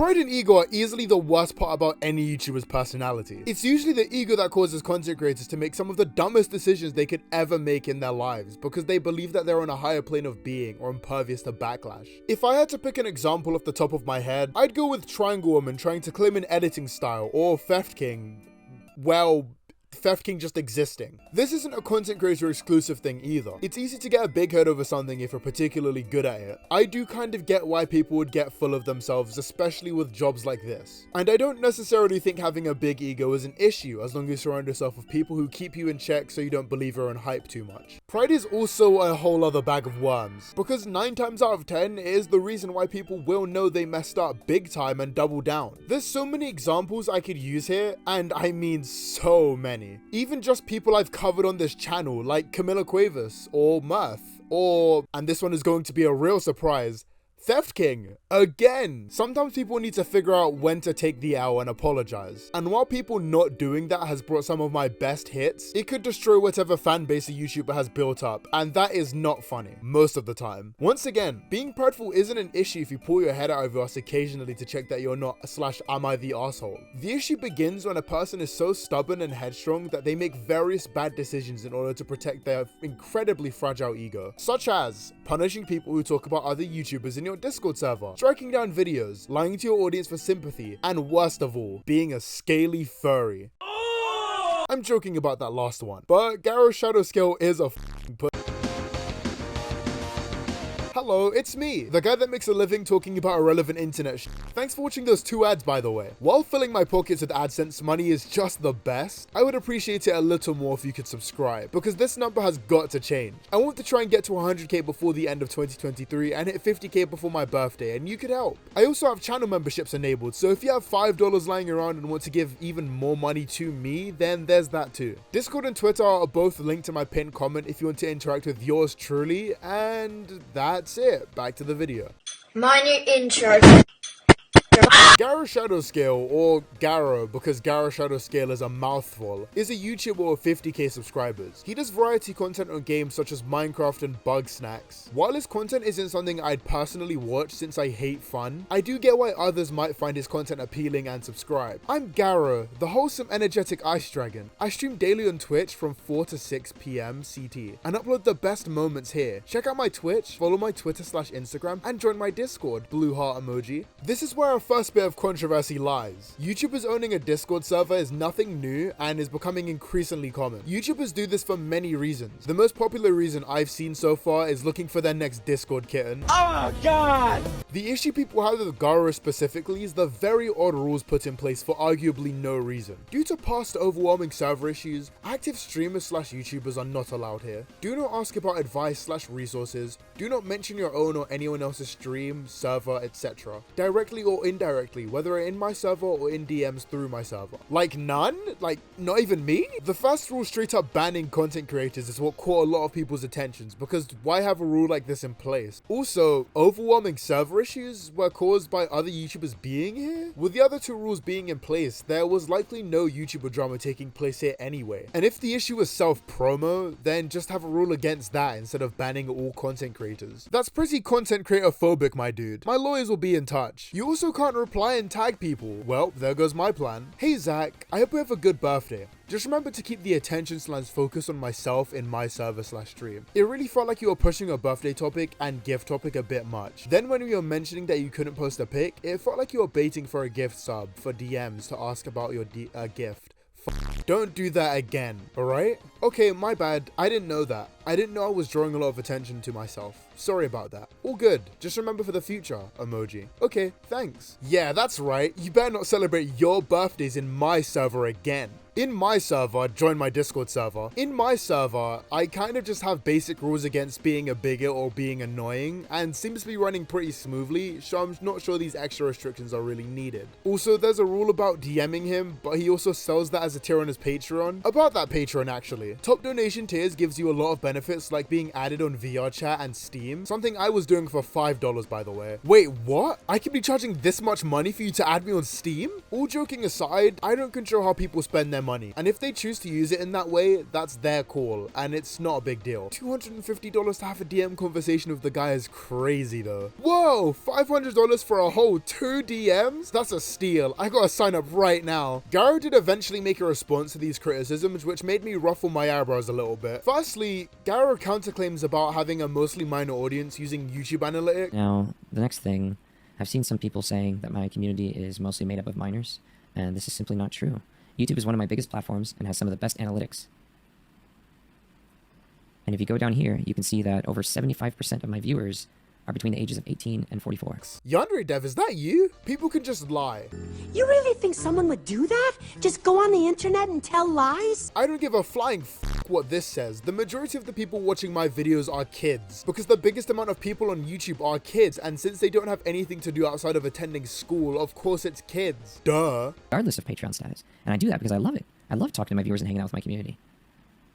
Pride and ego are easily the worst part about any YouTuber's personality. It's usually the ego that causes content creators to make some of the dumbest decisions they could ever make in their lives because they believe that they're on a higher plane of being or impervious to backlash. If I had to pick an example off the top of my head, I'd go with Triangle Woman trying to claim an editing style, or Theft King, well, Theft King just existing. This isn't a content creator exclusive thing either. It's easy to get a big head over something if you're particularly good at it. I do kind of get why people would get full of themselves, especially with jobs like this. And I don't necessarily think having a big ego is an issue as long as you surround yourself with people who keep you in check so you don't believe your own hype too much. Pride is also a whole other bag of worms, because 9 times out of 10 it is the reason why people will know they messed up big time and double down. There's so many examples I could use here, and I mean so many. Even just people I've covered on this channel, like Camilla Cuevas, or Mirth, or, and this one is going to be a real surprise, Theft King, again. Sometimes people need to figure out when to take the L and apologize. And while people not doing that has brought some of my best hits, it could destroy whatever fan base a YouTuber has built up, and that is not funny, most of the time. Once again, being prideful isn't an issue if you pull your head out of your ass occasionally to check that you're not / am I the asshole. The issue begins when a person is so stubborn and headstrong that they make various bad decisions in order to protect their incredibly fragile ego, such as punishing people who talk about other YouTubers in your Discord server, striking down videos, lying to your audience for sympathy, and worst of all, being a scaly furry. I'm joking about that last one, but GeroShadowScale is a f***ing pussy. Hello, it's me, the guy that makes a living talking about irrelevant internet shit. Thanks for watching those 2 ads, by the way. While filling my pockets with AdSense money is just the best, I would appreciate it a little more if you could subscribe, because this number has got to change. I want to try and get to 100k before the end of 2023 and hit 50k before my birthday, and you could help. I also have channel memberships enabled, so if you have $5 lying around and want to give even more money to me, then there's that too. Discord and Twitter are both linked to my pinned comment if you want to interact with yours truly, and that's it. Back to the video. My new intro. GeroShadowScale, or Garo because GeroShadowScale is a mouthful, is a YouTuber with 50k subscribers. He does variety content on games such as Minecraft and Bug Snacks. While his content isn't something I'd personally watch since I hate fun, I do get why others might find his content appealing and subscribe. I'm Garo, the wholesome energetic ice dragon. I stream daily on Twitch from 4 to 6 PM CT and upload the best moments here. Check out my Twitch, follow my Twitter / Instagram, and join my Discord, blue heart emoji. This is where our first bit of controversy lies. YouTubers owning a Discord server is nothing new and is becoming increasingly common. YouTubers do this for many reasons. The most popular reason I've seen so far is looking for their next Discord kitten. Oh god! The issue people have with Garo specifically is the very odd rules put in place for arguably no reason. Due to past overwhelming server issues, active streamers / YouTubers are not allowed here. Do not ask about advice / resources. Do not mention your own or anyone else's stream, server, etc. directly or indirectly, whether in my server or in DMs through my server. Like none? Like not even me? The first rule straight up banning content creators is what caught a lot of people's attentions, because why have a rule like this in place? Also, overwhelming server issues were caused by other YouTubers being here? With the other 2 rules being in place, there was likely no YouTuber drama taking place here anyway. And if the issue was self-promo, then just have a rule against that instead of banning all content creators. That's pretty content creator phobic, my dude. My lawyers will be in touch. You also can't reply and tag people. Well, there goes my plan. Hey Zach, I hope you have a good birthday. Just remember to keep the attention slants focused on myself in my server / stream. It really felt like you were pushing a birthday topic and gift topic a bit much. Then when we were mentioning that you couldn't post a pic, it felt like you were baiting for a gift sub for DMs to ask about your gift. Don't do that again, alright? Okay, my bad. I didn't know that. I didn't know I was drawing a lot of attention to myself. Sorry about that. All good. Just remember for the future, emoji. Okay, thanks. Yeah, that's right. You better not celebrate your birthdays in my server again. In my server, join my Discord server. In my server, I kind of just have basic rules against being a bigot or being annoying, and seems to be running pretty smoothly, so I'm not sure these extra restrictions are really needed. Also, there's a rule about DMing him, but he also sells that as a tier on his Patreon. About that Patreon actually. Top donation tiers gives you a lot of benefits like being added on VR chat and Steam, something I was doing for $5 by the way. Wait, what? I could be charging this much money for you to add me on Steam? All joking aside, I don't control how people spend their money money. And if they choose to use it in that way, that's their call, and it's not a big deal. $250 to have a DM conversation with the guy is crazy though. Whoa, $500 for a whole 2 DMs? That's a steal. I gotta sign up right now. Garo did eventually make a response to these criticisms, which made me ruffle my eyebrows a little bit. Firstly, Garo counterclaims about having a mostly minor audience using YouTube analytics. Now, the next thing, I've seen some people saying that my community is mostly made up of minors, and this is simply not true. YouTube is one of my biggest platforms and has some of the best analytics. And if you go down here, you can see that over 75% of my viewers are between the ages of 18 and 44. Yandere Dev, is that you? People can just lie. You really think someone would do that? Just go on the internet and tell lies? I don't give a flying f what this says. The majority of the people watching my videos are kids, because the biggest amount of people on YouTube are kids, and since they don't have anything to do outside of attending school, of course it's kids. Duh. Regardless of Patreon status. And I do that because I love it. I love talking to my viewers and hanging out with my community.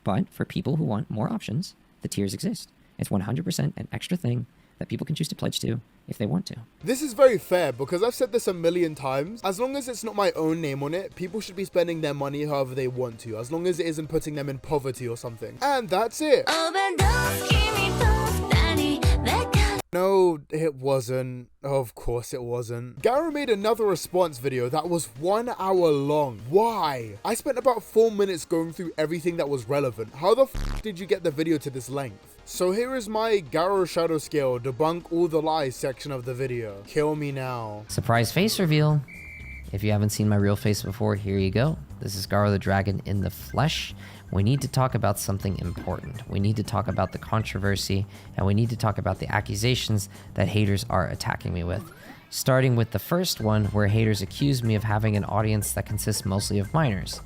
But for people who want more options, the tiers exist. It's 100% an extra thing that people can choose to pledge to if they want to. This is very fair, because I've said this a million times. As long as it's not my own name on it, people should be spending their money however they want to, as long as it isn't putting them in poverty or something. And that's it. No, it wasn't. Of course it wasn't. Garo made another response video that was 1 hour long. Why? I spent about 4 minutes going through everything that was relevant. How the f did you get the video to this length? So here is my GeroShadowScale debunk all the lies section of the video. Kill me now. Surprise face reveal. If you haven't seen my real face before, here you go. This is Garo the Dragon in the flesh. We need to talk about something important. We need to talk about the controversy, and we need to talk about the accusations that haters are attacking me with. Starting with the first one, where haters accuse me of having an audience that consists mostly of minors,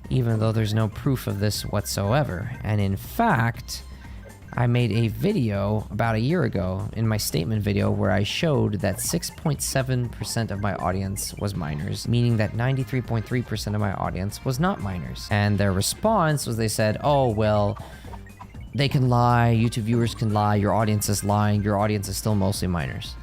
even though there's no proof of this whatsoever. And in fact, I made a video about a year ago in my statement video where I showed that 6.7% of my audience was minors, meaning that 93.3% of my audience was not minors. And their response was they said, oh, well, they can lie, YouTube viewers can lie, your audience is lying, your audience is still mostly minors.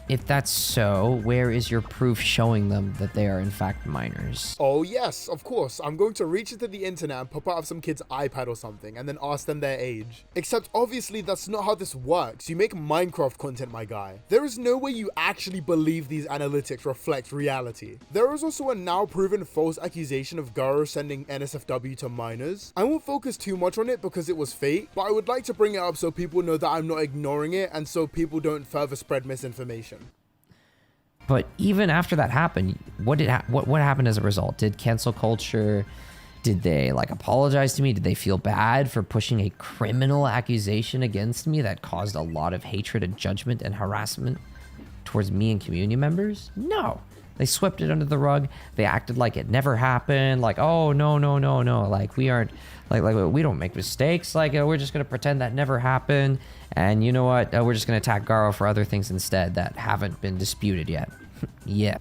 If that's so, where is your proof showing them that they are in fact minors? Oh yes, of course. I'm going to reach into the internet and pop out of some kid's iPad or something and then ask them their age. Except obviously that's not how this works. You make Minecraft content, my guy. There is no way you actually believe these analytics reflect reality. There is also a now proven false accusation of Garo sending NSFW to minors. I won't focus too much on it because it was fake, but I would like to bring it up so people know that I'm not ignoring it and so people don't further spread misinformation. But even after that happened, what happened as a result? Did cancel culture, did they like apologize to me? Did they feel bad for pushing a criminal accusation against me that caused a lot of hatred and judgment and harassment towards me and community members? No. They swept it under the rug. They acted like it never happened. Like, oh, no. Like, we aren't, like we don't make mistakes. Like, we're just going to pretend that never happened. And you know what? We're just going to attack Garo for other things instead that haven't been disputed yet. Yeah.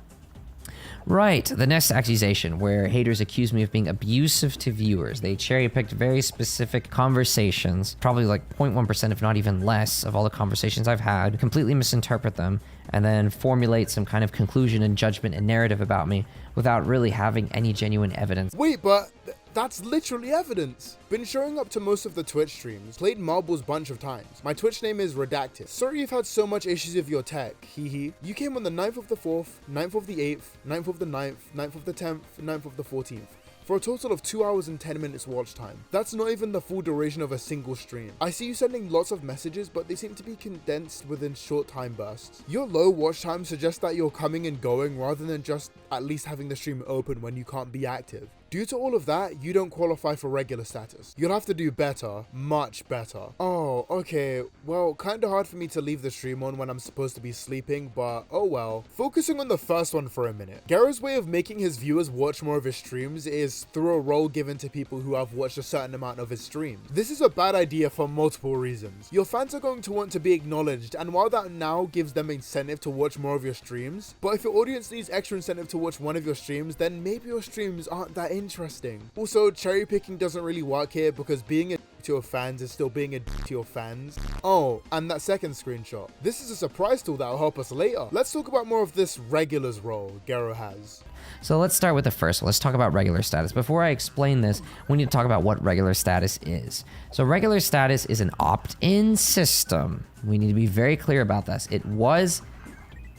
Right, the next accusation, where haters accuse me of being abusive to viewers. They cherry-picked very specific conversations, probably like 0.1%, if not even less, of all the conversations I've had, completely misinterpret them, and then formulate some kind of conclusion and judgment and narrative about me without really having any genuine evidence. Wait, but that's literally evidence. Been showing up to most of the Twitch streams, played marbles bunch of times. My Twitch name is Redacted. Sorry you've had so much issues with your tech, hehe. You came on the 9th of the 4th, 9th of the 8th, 9th of the 9th, 9th of the 10th, 9th of the 14th. For a total of 2 hours and 10 minutes watch time. That's not even the full duration of a single stream. I see you sending lots of messages, but they seem to be condensed within short time bursts. Your low watch time suggests that you're coming and going rather than just at least having the stream open when you can't be active. Due to all of that, you don't qualify for regular status. You'll have to do better, much better. Oh, okay, well, kinda hard for me to leave the stream on when I'm supposed to be sleeping, but oh well. Focusing on the first one for a minute. Garo's way of making his viewers watch more of his streams is through a role given to people who have watched a certain amount of his streams. This is a bad idea for multiple reasons. Your fans are going to want to be acknowledged, and while that now gives them incentive to watch more of your streams, but if your audience needs extra incentive to watch one of your streams, then maybe your streams aren't that interesting. Interesting. Also, cherry picking doesn't really work here because being a to your fans is still being a to your fans. Oh, and that second screenshot. This is a surprise tool that'll help us later. Let's talk about more of this regulars role Garo has. So let's start with the first one. Let's talk about regular status. Before I explain this, we need to talk about what regular status is. So regular status is an opt-in system. We need to be very clear about this. It was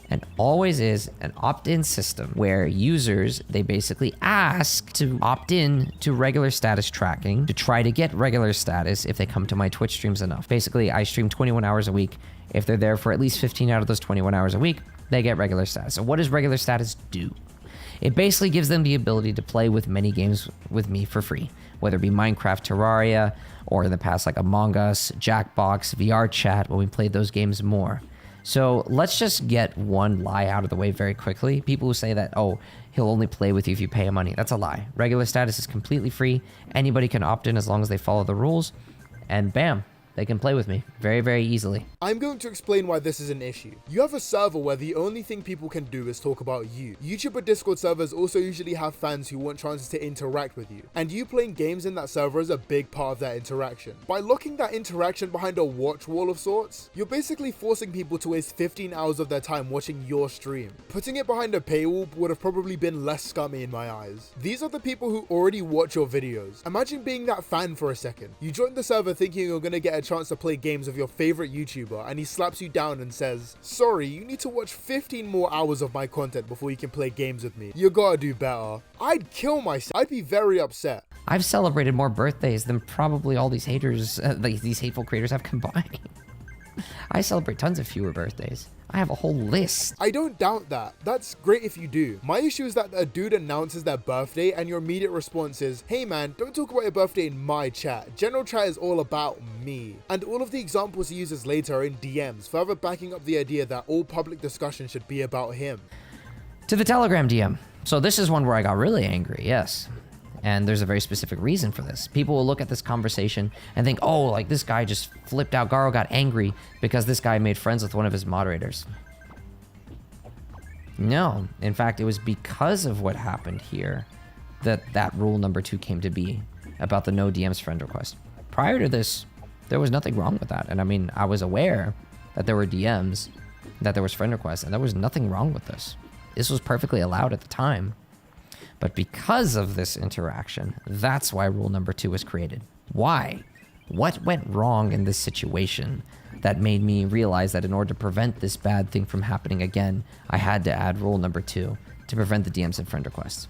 and always is an opt-in system where users, they basically ask to opt in to regular status tracking to try to get regular status if they come to my Twitch streams enough. Basically, I stream 21 hours a week. If they're there for at least 15 out of those 21 hours a week, they get regular status. So what does regular status do? It basically gives them the ability to play with many games with me for free, whether it be Minecraft, Terraria, or in the past like Among Us, Jackbox, VR Chat, when we played those games more. So let's just get one lie out of the way very quickly. People who say that, oh, he'll only play with you if you pay him money. That's a lie. Regular status is completely free. Anybody can opt in as long as they follow the rules. And bam, they can play with me very, very easily. I'm going to explain why this is an issue. You have a server where the only thing people can do is talk about you. YouTube or Discord servers also usually have fans who want chances to interact with you. And you playing games in that server is a big part of that interaction. By locking that interaction behind a watch wall of sorts, you're basically forcing people to waste 15 hours of their time watching your stream. Putting it behind a paywall would have probably been less scummy in my eyes. These are the people who already watch your videos. Imagine being that fan for a second. You join the server thinking you're gonna get a chance to play games of your favorite YouTuber, and he slaps you down and says, sorry, you need to watch 15 more hours of my content before you can play games with me. You gotta do better. I'd kill myself. I'd be very upset. I've celebrated more birthdays than probably all these haters, these hateful creators have combined. I celebrate tons of fewer birthdays. I have a whole list. I don't doubt that. That's great if you do. My issue is that a dude announces their birthday and your immediate response is, hey man, don't talk about your birthday in my chat. General chat is all about me. And all of the examples he uses later are in DMs, further backing up the idea that all public discussion should be about him. To the Telegram DM. So this is one where I got really angry, yes. And there's a very specific reason for this. People will look at this conversation and think, oh, like this guy just flipped out. Garo got angry because this guy made friends with one of his moderators. No, in fact, it was because of what happened here that rule number 2 came to be about the no DMs friend request. Prior to this, there was nothing wrong with that. And I mean, I was aware that there were DMs, that there was friend requests, and there was nothing wrong with this. This was perfectly allowed at the time. But because of this interaction, that's why rule number 2 was created. Why? What went wrong in this situation that made me realize that in order to prevent this bad thing from happening again, I had to add rule number 2 to prevent the DMs and friend requests?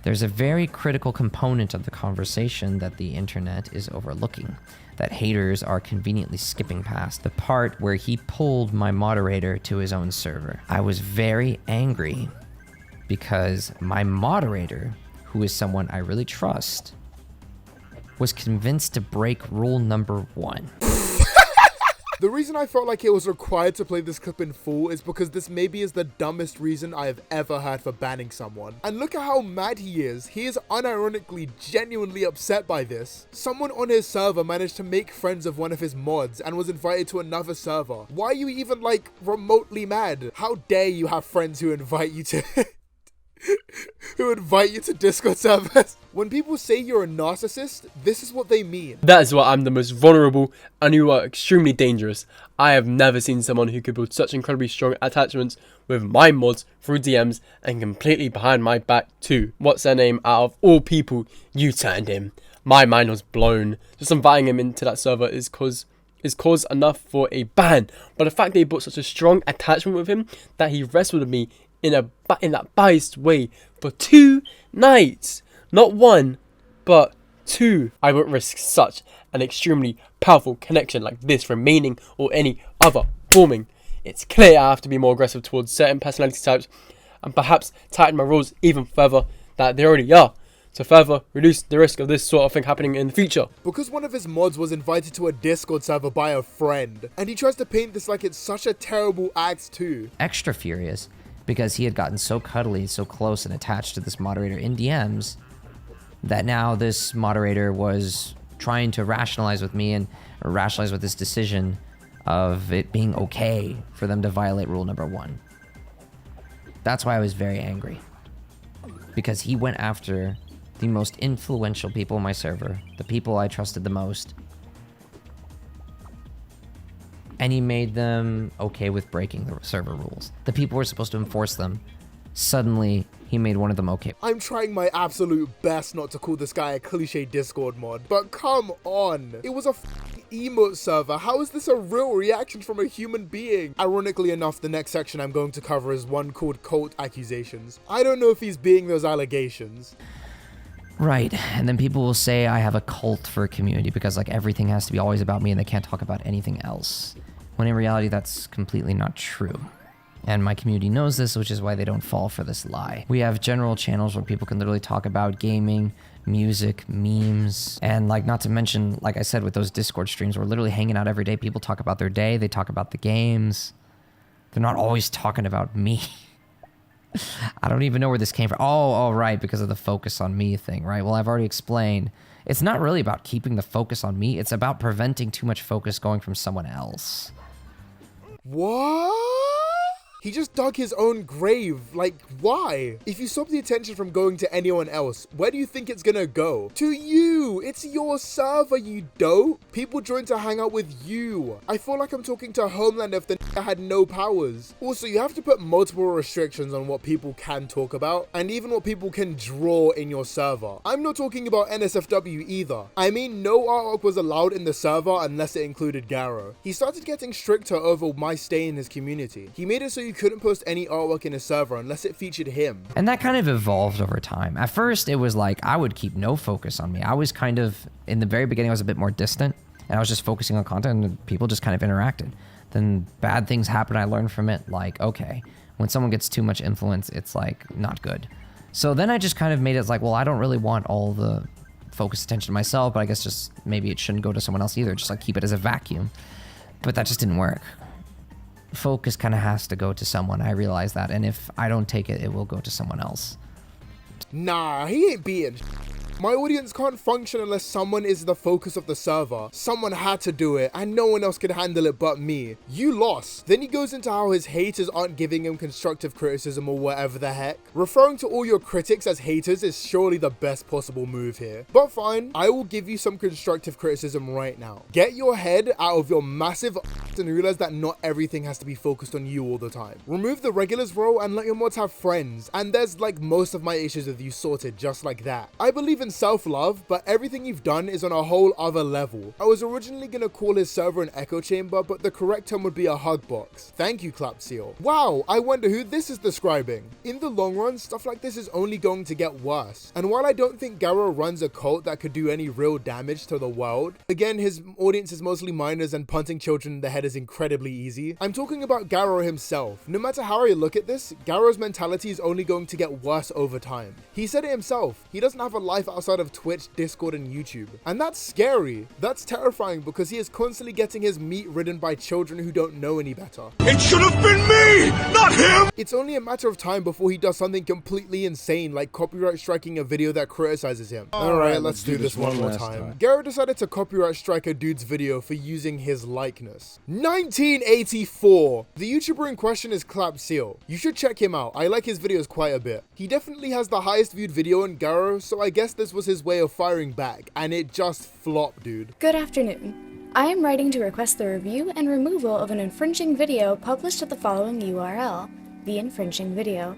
There's a very critical component of the conversation that the internet is overlooking, that haters are conveniently skipping past, the part where he pulled my moderator to his own server. I was very angry because my moderator, who is someone I really trust, was convinced to break rule number 1. The reason I felt like it was required to play this clip in full is because this maybe is the dumbest reason I have ever heard for banning someone. And look at how mad he is. He is unironically genuinely upset by this. Someone on his server managed to make friends of one of his mods and was invited to another server. Why are you even like remotely mad? How dare you have friends who invite you to Discord servers? When people say you're a narcissist, this is what they mean. That is why I'm the most vulnerable and you are extremely dangerous. I have never seen someone who could build such incredibly strong attachments with my mods through DMs and completely behind my back too. What's their name? Out of all people, you turned him. My mind was blown. Just inviting him into that server is cause enough for a ban. But the fact that he built such a strong attachment with him that he wrestled with me in that biased way for 2 nights. Not 1, but 2. I won't risk such an extremely powerful connection like this remaining or any other forming. It's clear I have to be more aggressive towards certain personality types and perhaps tighten my rules even further than they already are, to further reduce the risk of this sort of thing happening in the future. Because one of his mods was invited to a Discord server by a friend, and he tries to paint this like it's such a terrible act too. Extra furious because he had gotten so cuddly, so close and attached to this moderator in DMs that now this moderator was trying to rationalize with me and rationalize with this decision of it being okay for them to violate rule number 1. That's why I was very angry, because he went after the most influential people on my server, the people I trusted the most, and he made them okay with breaking the server rules. The people who were supposed to enforce them, suddenly he made one of them okay. I'm trying my absolute best not to call this guy a cliche Discord mod, but come on. It was a emote server. How is this a real reaction from a human being? Ironically enough, the next section I'm going to cover is one called cult accusations. I don't know if he's being those allegations. Right, and then people will say I have a cult for a community because like everything has to be always about me and they can't talk about anything else. When in reality, that's completely not true. And my community knows this, which is why they don't fall for this lie. We have general channels where people can literally talk about gaming, music, memes, and like not to mention, like I said, with those Discord streams, we're literally hanging out every day. People talk about their day, they talk about the games. They're not always talking about me. I don't even know where this came from. Oh, right, because of the focus on me thing, right? Well, I've already explained. It's not really about keeping the focus on me. It's about preventing too much focus going from someone else. What? He just dug his own grave. Like, why? If you stop the attention from going to anyone else, where do you think it's gonna go? To you! It's your server, you dope! People join to hang out with you. I feel like I'm talking to Homeland if the had no powers. Also, you have to put multiple restrictions on what people can talk about, and even what people can draw in your server. I'm not talking about NSFW either. I mean, no artwork was allowed in the server unless it included Garo. He started getting stricter over my stay in his community. He made it so you couldn't post any artwork in his server unless it featured him. And that kind of evolved over time. At first, it was like I would keep no focus on me. I was kind of, in the very beginning, I was a bit more distant, and I was just focusing on content, and people just kind of interacted. Then bad things happened. I learned from it, like, okay, when someone gets too much influence, it's like not good. So then I just kind of made it like, well, I don't really want all the focused attention to myself, but I guess just maybe it shouldn't go to someone else either. Just like keep it as a vacuum. But that just didn't work. Focus kind of has to go to someone. I realize that. And if I don't take it, it will go to someone else. Nah, he ain't being. My audience can't function unless someone is the focus of the server. Someone had to do it, and no one else could handle it but me. You lost. Then he goes into how his haters aren't giving him constructive criticism or whatever the heck. Referring to all your critics as haters is surely the best possible move here. But fine, I will give you some constructive criticism right now. Get your head out of your massive and realize that not everything has to be focused on you all the time. Remove the regulars role and let your mods have friends, and there's like most of my issues with you sorted just like that. I believe in self-love, but everything you've done is on a whole other level. I was originally gonna call his server an echo chamber, but the correct term would be a hug box. Thank you, Clapseal. Wow, I wonder who this is describing. In the long run, stuff like this is only going to get worse. And while I don't think Garo runs a cult that could do any real damage to the world, again, his audience is mostly minors and punting children in the head is incredibly easy. I'm talking about Garo himself. No matter how I look at this, Garo's mentality is only going to get worse over time. He said it himself. He doesn't have a life outside of Twitch, Discord, and YouTube. And that's scary. That's terrifying because he is constantly getting his meat ridden by children who don't know any better. It should have been me, not him! It's only a matter of time before he does something completely insane, like copyright striking a video that criticizes him. Alright, let's do this one more time. Garo decided to copyright strike a dude's video for using his likeness. 1984! The YouTuber in question is Clapseal. You should check him out. I like his videos quite a bit. He definitely has the highest viewed video in Garo, so I guess this was his way of firing back, and it just flopped, dude. Good afternoon. I am writing to request the review and removal of an infringing video published at the following URL, the infringing video.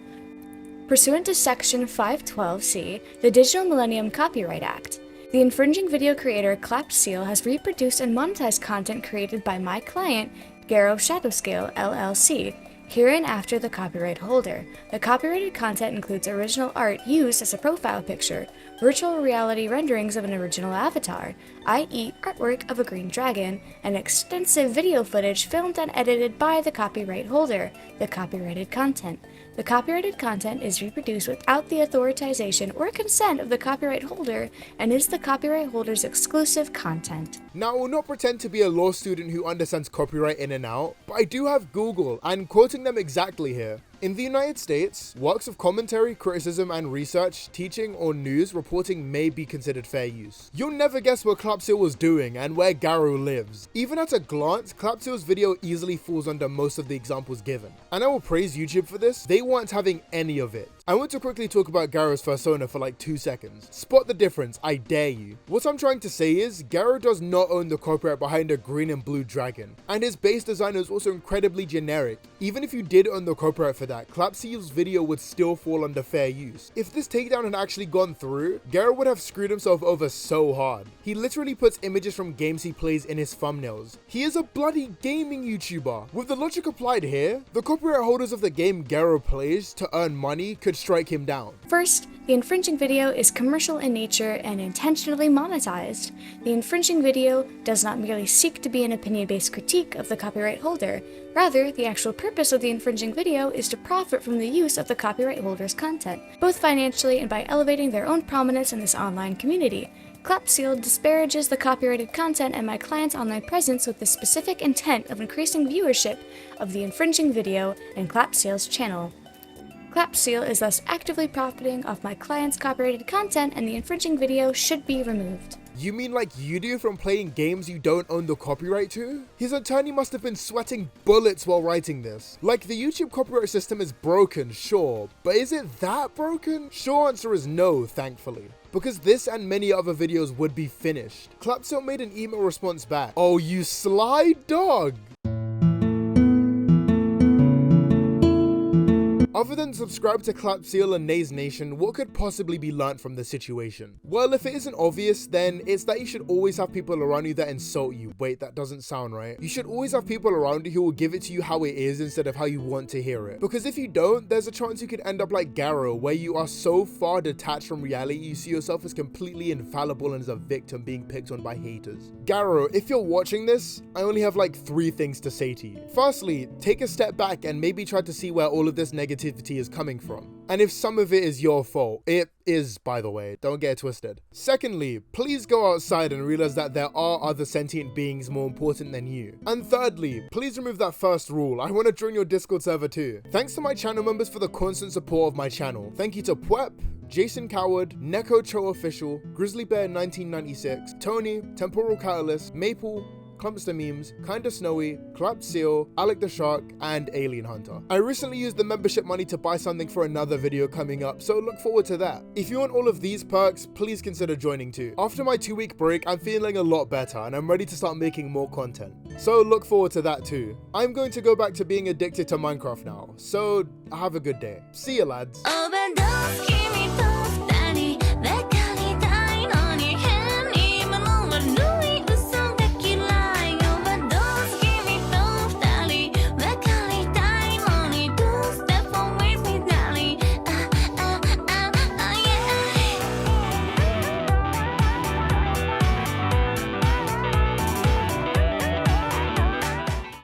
Pursuant to Section 512C, the Digital Millennium Copyright Act, the infringing video creator Clapseal has reproduced and monetized content created by my client, GeroShadowScale LLC, hereinafter the copyright holder. The copyrighted content includes original art used as a profile picture, virtual reality renderings of an original avatar, i.e. artwork of a green dragon, and extensive video footage filmed and edited by the copyright holder, the copyrighted content. The copyrighted content is reproduced without the authorization or consent of the copyright holder and is the copyright holder's exclusive content. Now, I will not pretend to be a law student who understands copyright in and out, but I do have Google, and quoting them exactly here. In the United States, works of commentary, criticism, and research, teaching, or news reporting may be considered fair use. You'll never guess what Clapseal was doing and where Garo lives. Even at a glance, Clapseal's video easily falls under most of the examples given. And I will praise YouTube for this, they weren't having any of it. I want to quickly talk about Garo's persona for like 2 seconds. Spot the difference, I dare you. What I'm trying to say is, Garo does not own the copyright behind a green and blue dragon, and his base design is also incredibly generic. Even if you did own the copyright for that, Clapseal's video would still fall under fair use. If this takedown had actually gone through, Garo would have screwed himself over so hard. He literally puts images from games he plays in his thumbnails. He is a bloody gaming YouTuber. With the logic applied here, the copyright holders of the game Garo plays to earn money could strike him down. First, the infringing video is commercial in nature and intentionally monetized. The infringing video does not merely seek to be an opinion-based critique of the copyright holder. Rather, the actual purpose of the infringing video is to profit from the use of the copyright holder's content, both financially and by elevating their own prominence in this online community. Clapseal disparages the copyrighted content and my client's online presence with the specific intent of increasing viewership of the infringing video and Clapseal's channel. Clapseal is thus actively profiting off my client's copyrighted content, and the infringing video should be removed. You mean like you do from playing games you don't own the copyright to? His attorney must have been sweating bullets while writing this. Like, the YouTube copyright system is broken, sure, but is it that broken? Short answer is no, thankfully, because this and many other videos would be finished. Clapseal made an email response back. Oh, you sly dog! Other than subscribe to Clapseal and Nays Nation, what could possibly be learnt from the situation? Well, if it isn't obvious, then it's that you should always have people around you that insult you. Wait, that doesn't sound right. You should always have people around you who will give it to you how it is instead of how you want to hear it. Because if you don't, there's a chance you could end up like Garo, where you are so far detached from reality, you see yourself as completely infallible and as a victim being picked on by haters. Garo, if you're watching this, I only have like 3 things to say to you. Firstly, take a step back and maybe try to see where all of this negativity is coming from. And if some of it is your fault, it is, by the way, don't get it twisted. Secondly, please go outside and realize that there are other sentient beings more important than you. And thirdly, please remove that first rule. I want to join your Discord server too. Thanks to my channel members for the constant support of my channel. Thank you to Pwep, Jason Coward, Neko Cho Official, Grizzly Bear 1996, Tony, Temporal Catalyst, Maple, Clumpster Memes, Kinda Snowy, Clapseal, Alec the Shark, and Alien Hunter. I recently used the membership money to buy something for another video coming up, so look forward to that. If you want all of these perks, please consider joining too. After my 2-week break, I'm feeling a lot better and I'm ready to start making more content. So look forward to that too. I'm going to go back to being addicted to Minecraft now, so have a good day. See ya, lads.